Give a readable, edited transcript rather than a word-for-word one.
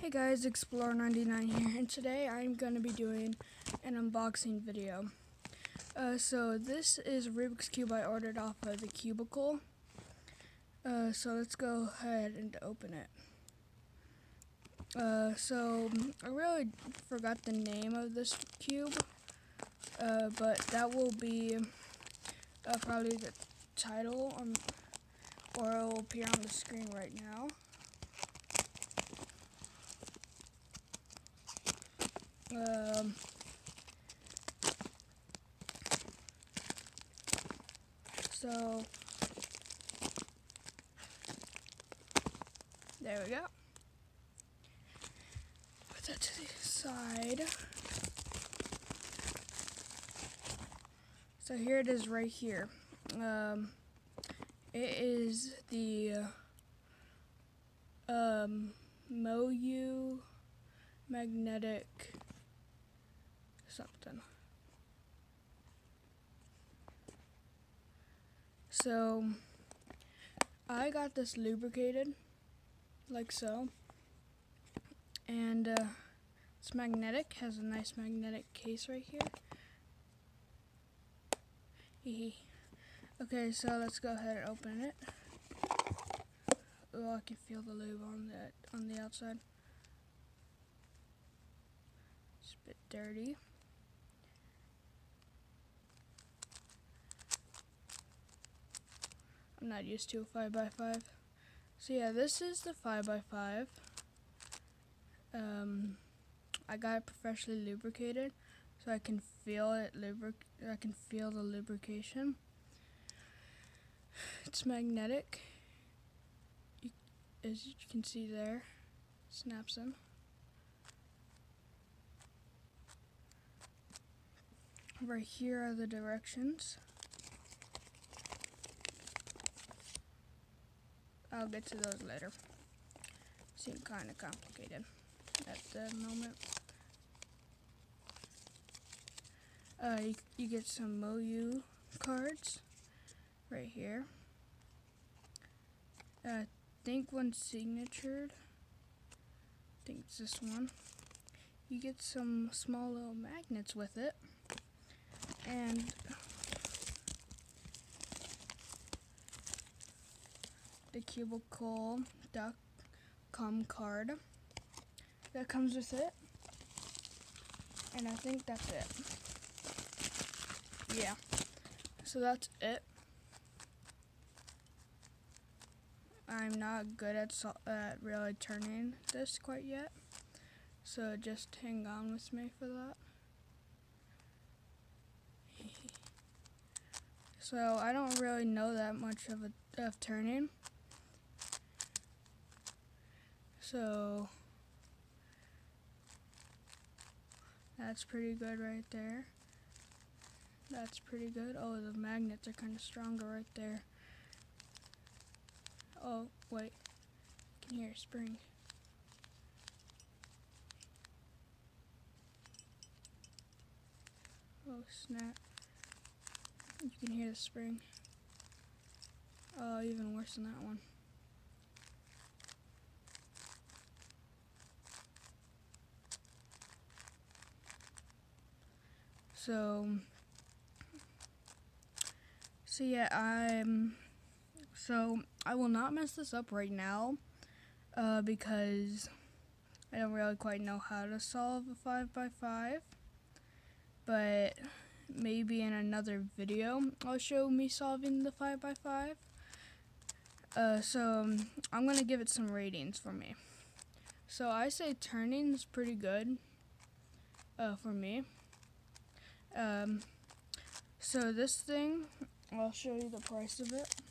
Hey guys, Explorer99 here, and today I'm going to be doing an unboxing video. So this is a Rubik's Cube I ordered off of the Cubicle. So let's go ahead and open it. So I really forgot the name of this cube, but that will be probably the title, or it will appear on the screen right now. So there we go. Put that to the side. So here it is right here. It is the Moyu magnetic something. So I got this lubricated like so, and it's magnetic, has a nice magnetic case right here. Okay, so let's go ahead and open it. Oh, I can feel the lube on the outside. It's a bit dirty. I'm not used to a 5x5. So yeah, this is the 5x5. I got it professionally lubricated, so I can feel it. I can feel the lubrication. It's magnetic. As you can see there, snaps in. Right here are the directions. I'll get to those later. Seem kind of complicated at the moment. You get some Moyu cards right here. I think one's signatured. I think it's this one. You get some small little magnets with it, and the Cubical.com card that comes with it, and I think that's it. Yeah, so that's it. I'm not good at really turning this quite yet, so just hang on with me for that. So I don't really know that much of turning. So that's pretty good right there. That's pretty good. Oh, the magnets are kind of stronger right there. Oh, wait. I can hear a spring. Oh, snap. You can hear the spring. Oh, even worse than that one. So yeah, I will not mess this up right now, because I don't really quite know how to solve a 5x5, but maybe in another video I'll show me solving the 5x5. So I'm gonna give it some ratings for me. So I say turning is pretty good for me. So this thing, I'll show you the price of it.